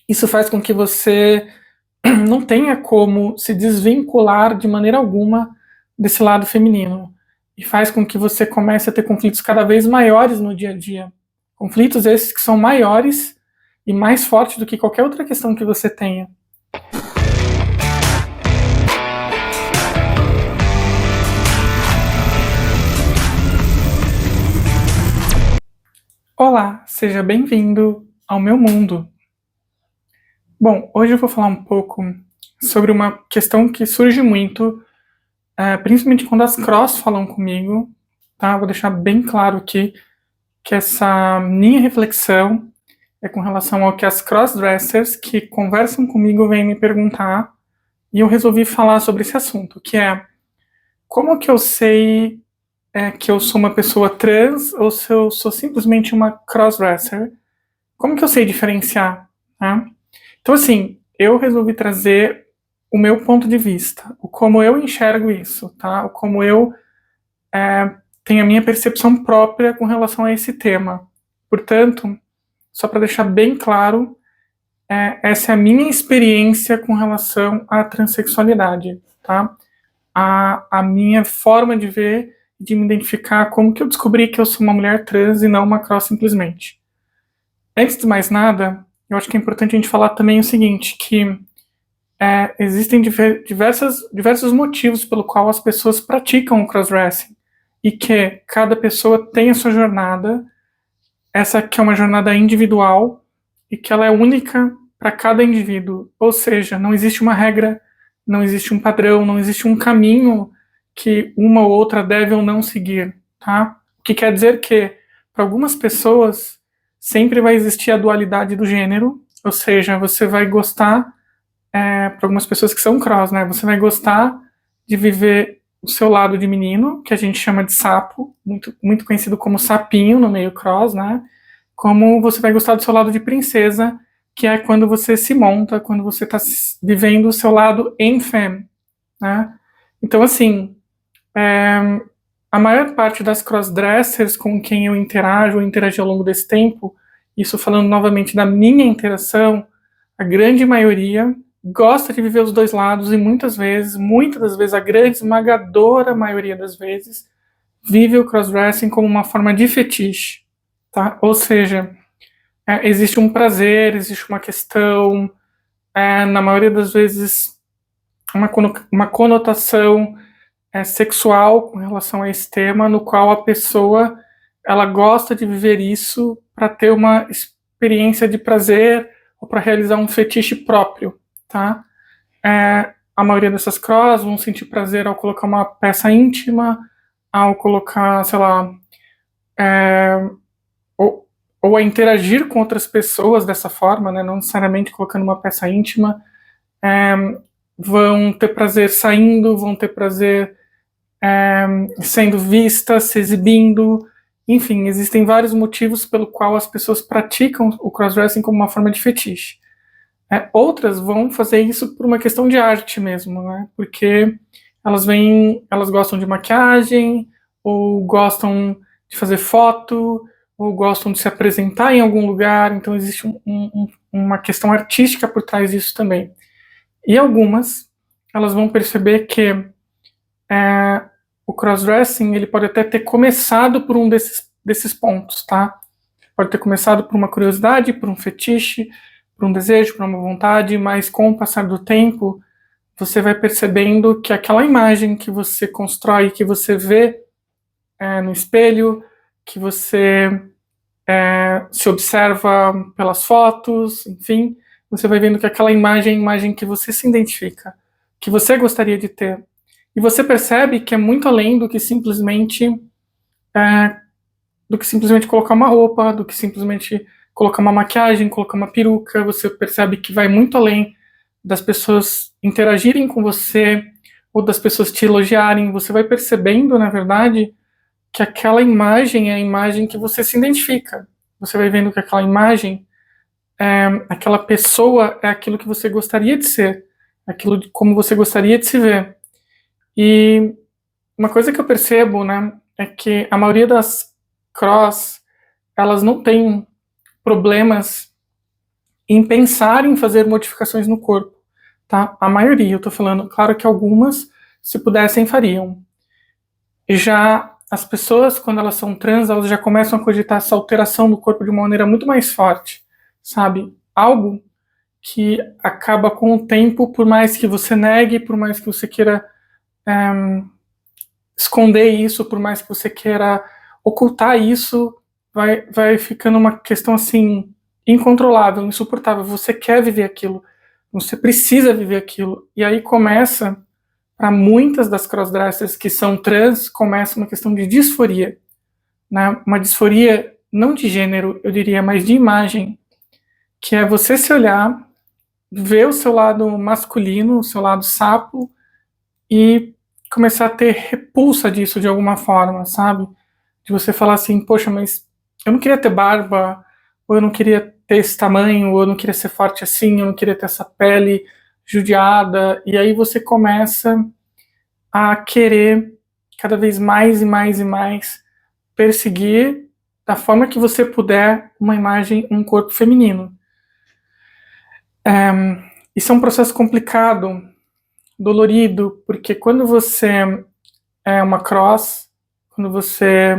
Isso faz com que você não tenha como se desvincular de maneira alguma desse lado feminino. E faz com que você comece a ter conflitos cada vez maiores no dia a dia. Conflitos esses que são maiores e mais fortes do que qualquer outra questão que você tenha. Olá, seja bem-vindo ao meu mundo. Bom, hoje eu vou falar um pouco sobre uma questão que surge muito, principalmente quando as cross falam comigo, tá? Vou deixar bem claro aqui que essa minha reflexão é com relação ao que as crossdressers que conversam comigo vêm me perguntar, e eu resolvi falar sobre esse assunto, que é como que eu sei que eu sou uma pessoa trans ou se eu sou simplesmente uma crossdresser? Como que eu sei diferenciar? Né? Então, assim, eu resolvi trazer o meu ponto de vista, o como eu enxergo isso, tá? O como eu tenho a minha percepção própria com relação a esse tema. Portanto, só para deixar bem claro, essa é a minha experiência com relação à transexualidade, tá? A minha forma de ver, de me identificar, como que eu descobri que eu sou uma mulher trans e não uma cross simplesmente. Antes de mais nada, eu acho que é importante a gente falar também o seguinte, que existem diversos motivos pelo qual as pessoas praticam o crossdressing e que cada pessoa tem a sua jornada, essa que é uma jornada individual e que ela é única para cada indivíduo, ou seja, não existe uma regra, não existe um padrão, não existe um caminho que uma ou outra deve ou não seguir, tá? O que quer dizer que para algumas pessoas sempre vai existir a dualidade do gênero, ou seja, você vai gostar para algumas pessoas que são cross, né? Você vai gostar de viver o seu lado de menino, que a gente chama de sapo, muito conhecido como sapinho no meio cross, né? Como você vai gostar do seu lado de princesa, que é quando você se monta, quando você está vivendo o seu lado em femme, né? Então, assim, a maior parte das crossdressers com quem eu interajo ou interagi ao longo desse tempo, isso falando novamente da minha interação, a grande maioria gosta de viver os dois lados e muitas das vezes, a grande esmagadora maioria das vezes, vive o crossdressing como uma forma de fetiche, tá? Ou seja, existe um prazer, existe uma questão, na maioria das vezes, uma conotação sexual com relação a esse tema, no qual a pessoa ela gosta de viver isso para ter uma experiência de prazer ou para realizar um fetiche próprio, tá? A maioria dessas cross vão sentir prazer ao colocar uma peça íntima, ao colocar, sei lá, ou a interagir com outras pessoas dessa forma, né? Não necessariamente colocando uma peça íntima, é, vão ter prazer saindo, vão ter prazer sendo vistas, se exibindo, enfim, existem vários motivos pelo qual as pessoas praticam o crossdressing como uma forma de fetiche. Outras vão fazer isso por uma questão de arte mesmo, né? Porque elas gostam de maquiagem, ou gostam de fazer foto, ou gostam de se apresentar em algum lugar, então existe uma questão artística por trás disso também. E algumas, elas vão perceber que o crossdressing ele pode até ter começado por um desses pontos, tá? Pode ter começado por uma curiosidade, por um fetiche, por um desejo, por uma vontade, mas com o passar do tempo, você vai percebendo que aquela imagem que você constrói, que você vê no espelho, que você se observa pelas fotos, enfim, você vai vendo que aquela imagem é a imagem que você se identifica, que você gostaria de ter. E você percebe que é muito além do que simplesmente colocar uma roupa, do que simplesmente colocar uma maquiagem, colocar uma peruca. Você percebe que vai muito além das pessoas interagirem com você ou das pessoas te elogiarem. Você vai percebendo, na verdade, que aquela imagem é a imagem que você se identifica. Você vai vendo que aquela imagem, aquela pessoa é aquilo que você gostaria de ser, aquilo de como você gostaria de se ver. E uma coisa que eu percebo, né, é que a maioria das cross, elas não têm problemas em pensar em fazer modificações no corpo, tá? A maioria, eu tô falando, claro que algumas, se pudessem, fariam. E já as pessoas, quando elas são trans, elas já começam a cogitar essa alteração do corpo de uma maneira muito mais forte, sabe? Algo que acaba com o tempo, por mais que você negue, por mais que você queira esconder isso, por mais que você queira ocultar isso, vai ficando uma questão assim incontrolável, insuportável. Você quer viver aquilo, você precisa viver aquilo. E aí começa, para muitas das crossdressers que são trans, começa uma questão de disforia, né? Uma disforia não de gênero, eu diria, mas de imagem, que é você se olhar, ver o seu lado masculino, o seu lado sapo, e começar a ter repulsa disso de alguma forma, sabe? De você falar assim, poxa, mas eu não queria ter barba, ou eu não queria ter esse tamanho, ou eu não queria ser forte assim, eu não queria ter essa pele judiada, e aí você começa a querer cada vez mais e mais e mais perseguir da forma que você puder uma imagem, um corpo feminino. Isso é um processo complicado, dolorido, porque quando você é uma cross, quando você,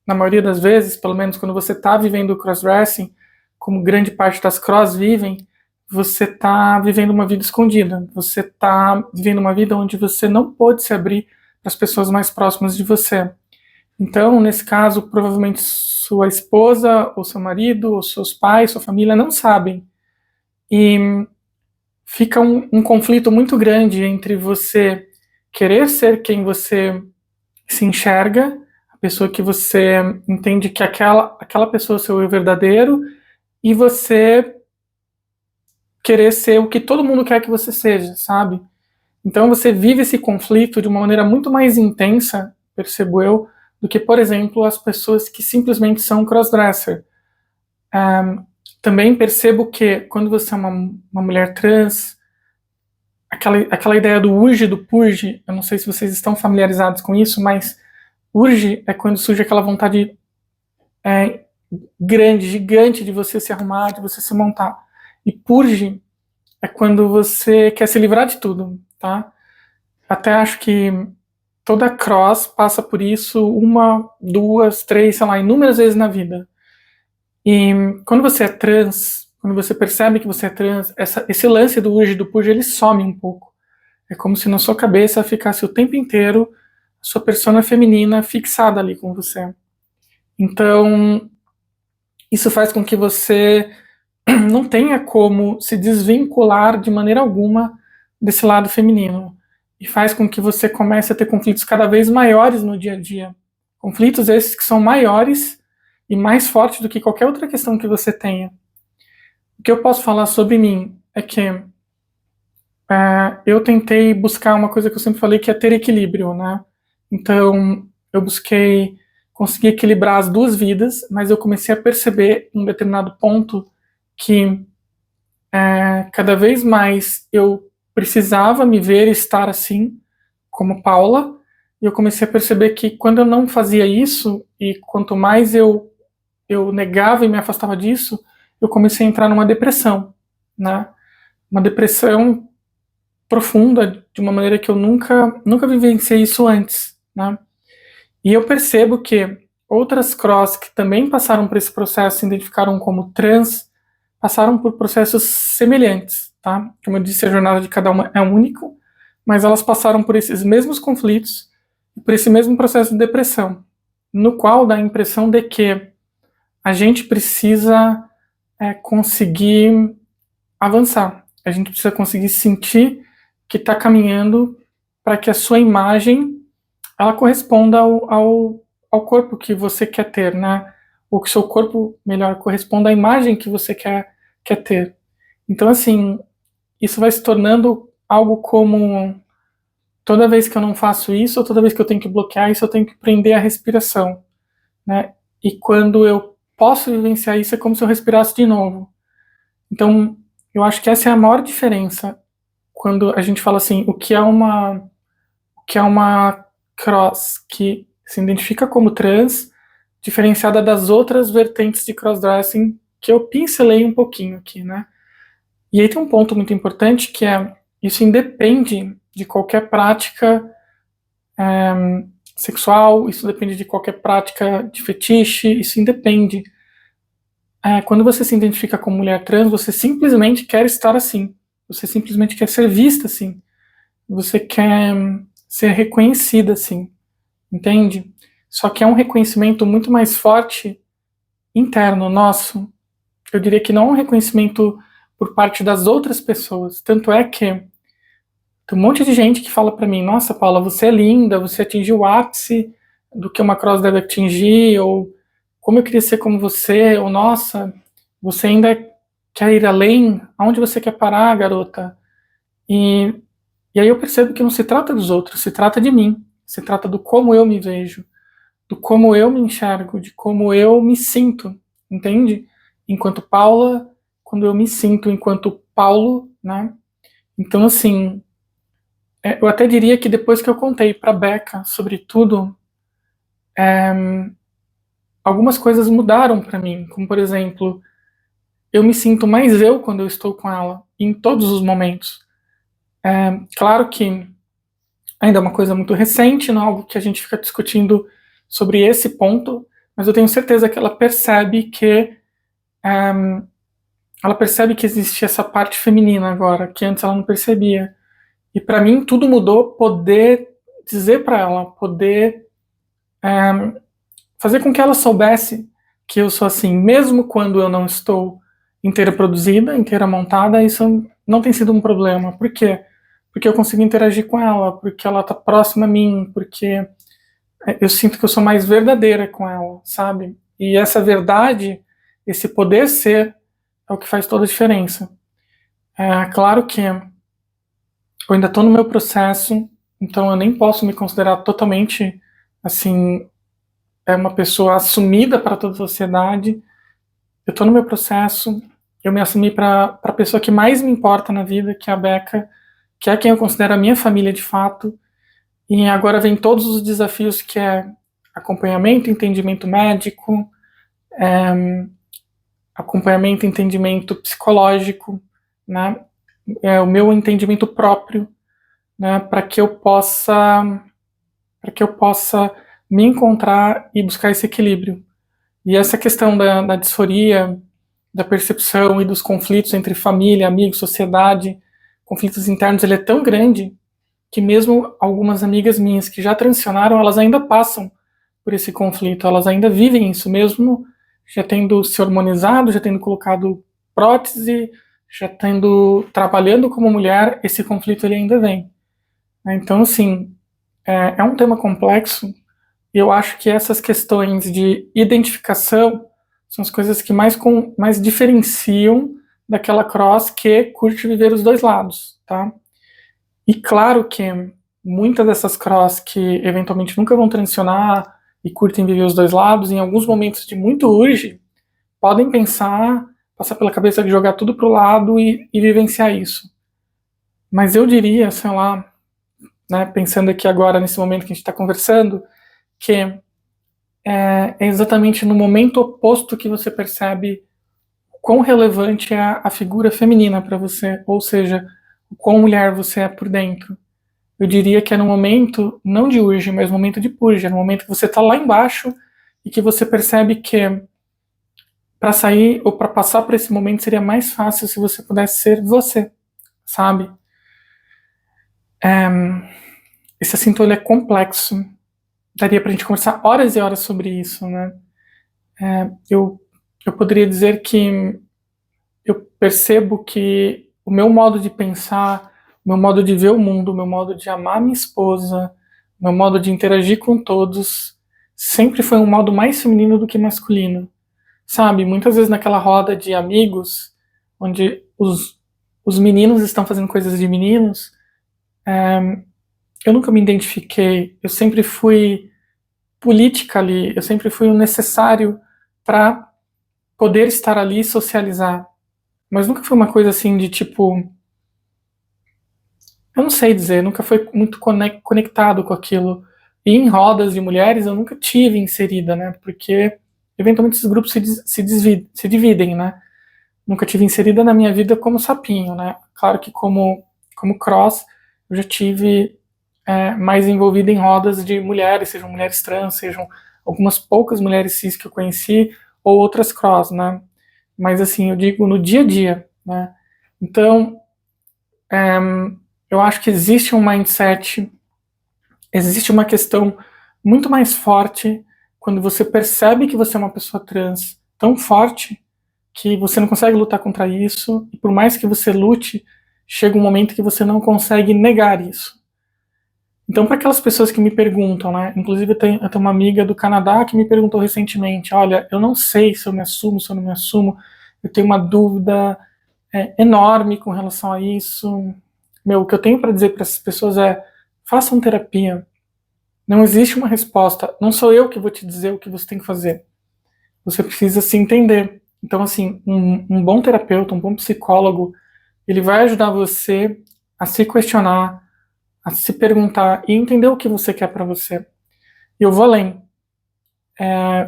na maioria das vezes, pelo menos quando você está vivendo o crossdressing, como grande parte das cross vivem, você está vivendo uma vida escondida, você está vivendo uma vida onde você não pode se abrir para as pessoas mais próximas de você. Então, nesse caso, provavelmente sua esposa, ou seu marido, ou seus pais, sua família não sabem. E fica um conflito muito grande entre você querer ser quem você se enxerga, a pessoa que você entende que aquela pessoa é o seu eu verdadeiro, e você querer ser o que todo mundo quer que você seja, sabe? Então você vive esse conflito de uma maneira muito mais intensa, percebo eu, do que, por exemplo, as pessoas que simplesmente são crossdresser. Também percebo que quando você é uma mulher trans, aquela ideia do urge e do purge, eu não sei se vocês estão familiarizados com isso, mas urge é quando surge aquela vontade grande, gigante de você se arrumar, de você se montar. E purge é quando você quer se livrar de tudo, tá? Até acho que toda cross passa por isso uma, duas, três, sei lá, inúmeras vezes na vida. E quando você é trans, quando você percebe que você é trans, esse lance do urge e do purge, ele some um pouco. É como se na sua cabeça ficasse o tempo inteiro a sua persona feminina fixada ali com você. Então, isso faz com que você não tenha como se desvincular de maneira alguma desse lado feminino. E faz com que você comece a ter conflitos cada vez maiores no dia a dia. Conflitos esses que são maiores e mais fortes do que qualquer outra questão que você tenha. O que eu posso falar sobre mim é que eu tentei buscar uma coisa que eu sempre falei, que é ter equilíbrio, né? Então, eu busquei conseguir equilibrar as duas vidas, mas eu comecei a perceber em um determinado ponto que cada vez mais eu precisava me ver e estar assim, como Paula, e eu comecei a perceber que quando eu não fazia isso, e quanto mais eu negava e me afastava disso, eu comecei a entrar numa depressão, né? Uma depressão profunda, de uma maneira que eu nunca vivenciei isso antes, né? E eu percebo que outras cross que também passaram por esse processo, se identificaram como trans, passaram por processos semelhantes, tá? Como eu disse, a jornada de cada uma é única, mas elas passaram por esses mesmos conflitos, por esse mesmo processo de depressão, no qual dá a impressão de que a gente precisa conseguir avançar, a gente precisa conseguir sentir que está caminhando para que a sua imagem ela corresponda ao corpo que você quer ter, né? Ou que o seu corpo, melhor, corresponda à imagem que você quer ter. Então, assim, isso vai se tornando algo como toda vez que eu não faço isso, ou toda vez que eu tenho que bloquear isso, eu tenho que prender a respiração, né? E quando eu posso vivenciar isso, é como se eu respirasse de novo. Então, eu acho que essa é a maior diferença quando a gente fala assim, o que é uma cross que se identifica como trans, diferenciada das outras vertentes de crossdressing que eu pincelei um pouquinho aqui, né? E aí tem um ponto muito importante que isso independe de qualquer prática sexual, isso depende de qualquer prática de fetiche, isso independe. Quando você se identifica como mulher trans, você simplesmente quer estar assim, você simplesmente quer ser vista assim, você quer ser reconhecida assim, entende? Só que é um reconhecimento muito mais forte interno nosso. Eu diria que não é um reconhecimento por parte das outras pessoas. Tanto é que tem um monte de gente que fala pra mim: nossa, Paula, você é linda, você atingiu o ápice do que uma cross deve atingir, ou como eu queria ser como você, ou nossa, você ainda quer ir além? Aonde você quer parar, garota? E, e aí eu percebo que não se trata dos outros, se trata de mim, se trata do como eu me vejo, do como eu me enxergo, de como eu me sinto, entende? Enquanto Paula, quando eu me sinto enquanto Paulo, né? Então, assim, eu até diria que depois que eu contei pra Becca sobre tudo, algumas coisas mudaram pra mim, como por exemplo, eu me sinto mais eu quando eu estou com ela, em todos os momentos. Claro que ainda é uma coisa muito recente, não é algo que a gente fica discutindo sobre esse ponto, mas eu tenho certeza que ela percebe que existe essa parte feminina agora, que antes ela não percebia. E pra mim tudo mudou poder dizer pra ela, poder fazer com que ela soubesse que eu sou assim, mesmo quando eu não estou inteira produzida, inteira montada, isso não tem sido um problema. Por quê? Porque eu consigo interagir com ela, porque ela tá próxima a mim, porque eu sinto que eu sou mais verdadeira com ela, sabe? E essa verdade, esse poder ser, é o que faz toda a diferença. Claro que eu ainda estou no meu processo, então eu nem posso me considerar totalmente, assim, uma pessoa assumida para toda a sociedade. Eu estou no meu processo, eu me assumi para a pessoa que mais me importa na vida, que é a Becca, que é quem eu considero a minha família de fato. E agora vem todos os desafios que é acompanhamento, entendimento médico, acompanhamento, entendimento psicológico, né? O meu entendimento próprio, né? Para que eu possa me encontrar e buscar esse equilíbrio. E essa questão da disforia, da percepção e dos conflitos entre família, amigos, sociedade, conflitos internos, ele é tão grande que mesmo algumas amigas minhas que já transicionaram, elas ainda passam por esse conflito, elas ainda vivem isso mesmo, já tendo se hormonizado, já tendo colocado prótese, já tendo trabalhando como mulher, esse conflito ele ainda vem. Então, assim, é um tema complexo e eu acho que essas questões de identificação são as coisas que mais diferenciam daquela cross que curte viver os dois lados, tá? E claro que muitas dessas cross que eventualmente nunca vão transicionar e curtem viver os dois lados, em alguns momentos de muito urge, podem passar pela cabeça de jogar tudo pro lado e vivenciar isso. Mas eu diria, sei lá, né, pensando aqui agora nesse momento que a gente está conversando, que é exatamente no momento oposto que você percebe quão relevante é a figura feminina para você, ou seja, o quão mulher você é por dentro. Eu diria que é no momento, não de urge, mas no momento de purge, é no momento que você está lá embaixo e que você percebe que para sair ou para passar por esse momento seria mais fácil se você pudesse ser você, sabe? Esse assunto ele é complexo, daria pra gente conversar horas e horas sobre isso, né? Eu poderia dizer que eu percebo que o meu modo de pensar, o meu modo de ver o mundo, o meu modo de amar minha esposa, o meu modo de interagir com todos, sempre foi um modo mais feminino do que masculino. Sabe, muitas vezes naquela roda de amigos, onde os meninos estão fazendo coisas de meninos, eu nunca me identifiquei, eu sempre fui política ali, eu sempre fui o necessário para poder estar ali e socializar. Mas nunca foi uma coisa assim de tipo. Eu não sei dizer, nunca foi muito conectado com aquilo. E em rodas de mulheres eu nunca tive inserida, né? Porque eventualmente esses grupos se dividem, né? nunca tive inserida na minha vida como sapinho, né? Claro que como cross, eu já tive mais envolvido em rodas de mulheres, sejam mulheres trans, sejam algumas poucas mulheres cis que eu conheci, ou outras cross, né? Mas assim, eu digo no dia a dia, né? Então, eu acho que existe um mindset, existe uma questão muito mais forte quando você percebe que você é uma pessoa trans tão forte que você não consegue lutar contra isso, e por mais que você lute, chega um momento que você não consegue negar isso. Então, para aquelas pessoas que me perguntam, né? Inclusive, eu tenho uma amiga do Canadá que me perguntou recentemente: olha, eu não sei se eu me assumo, se eu não me assumo, eu tenho uma dúvida enorme com relação a isso. Meu, o que eu tenho para dizer para essas pessoas é: façam terapia. Não existe uma resposta. Não sou eu que vou te dizer o que você tem que fazer. Você precisa se entender. Então, assim, um bom terapeuta, um bom psicólogo, ele vai ajudar você a se questionar, a se perguntar e entender o que você quer para você. E eu vou além.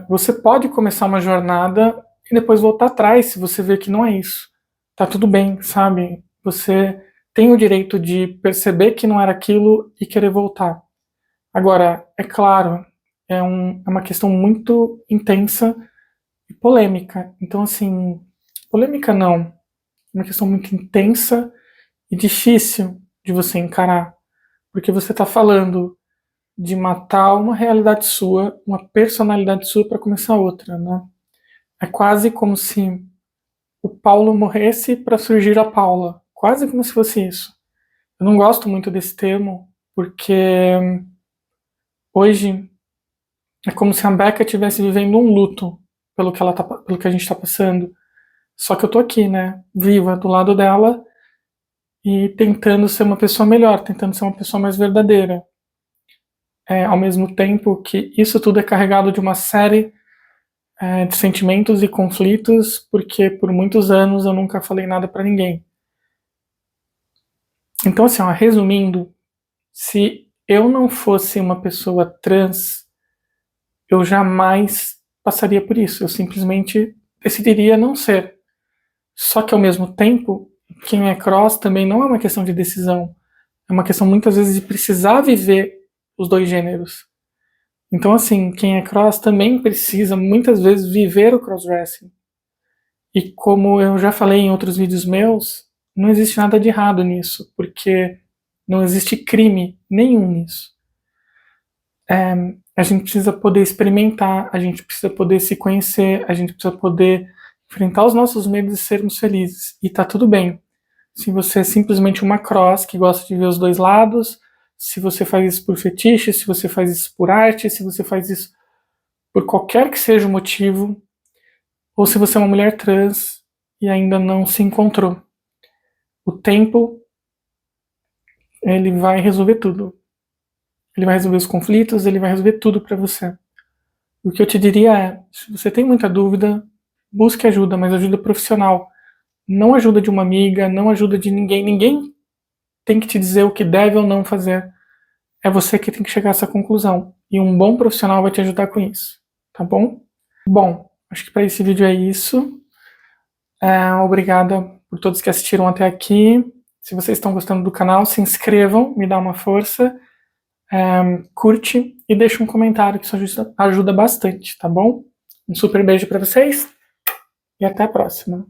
Você pode começar uma jornada e depois voltar atrás se você ver que não é isso. Tá tudo bem, sabe? Você tem o direito de perceber que não era aquilo e querer voltar. Agora, é claro, é uma questão muito intensa e polêmica. Então, assim, polêmica não. É uma questão muito intensa e difícil de você encarar. Porque você está falando de matar uma realidade sua, uma personalidade sua para começar outra, né? É quase como se o Paulo morresse para surgir a Paula. Quase como se fosse isso. Eu não gosto muito desse termo, porque hoje é como se a Becca estivesse vivendo um luto pelo que a gente está passando. Só que eu tô aqui, né? Viva do lado dela e tentando ser uma pessoa melhor, tentando ser uma pessoa mais verdadeira. Ao mesmo tempo que isso tudo é carregado de uma série de sentimentos e conflitos, porque por muitos anos eu nunca falei nada pra ninguém. Então, assim, ó, resumindo, se eu não fosse uma pessoa trans, eu jamais passaria por isso. Eu simplesmente decidiria não ser. Só que ao mesmo tempo, quem é cross também não é uma questão de decisão. É uma questão muitas vezes de precisar viver os dois gêneros. Então, assim, quem é cross também precisa muitas vezes viver o crossdressing. E como eu já falei em outros vídeos meus, não existe nada de errado nisso, porque não existe crime nenhum nisso. A gente precisa poder experimentar, a gente precisa poder se conhecer, a gente precisa poder enfrentar os nossos medos e sermos felizes. E tá tudo bem. Se você é simplesmente uma cross que gosta de ver os dois lados, se você faz isso por fetiche, se você faz isso por arte, se você faz isso por qualquer que seja o motivo, ou se você é uma mulher trans e ainda não se encontrou. O tempo, ele vai resolver tudo. Ele vai resolver os conflitos, ele vai resolver tudo para você. O que eu te diria é, se você tem muita dúvida, busque ajuda, mas ajuda profissional. Não ajuda de uma amiga, não ajuda de ninguém. Ninguém tem que te dizer o que deve ou não fazer. É você que tem que chegar a essa conclusão. E um bom profissional vai te ajudar com isso. Tá bom? Bom, acho que para esse vídeo é isso. Obrigada por todos que assistiram até aqui. Se vocês estão gostando do canal, se inscrevam, me dá uma força. Curte e deixa um comentário que isso ajuda bastante, tá bom? Um super beijo para vocês e até a próxima.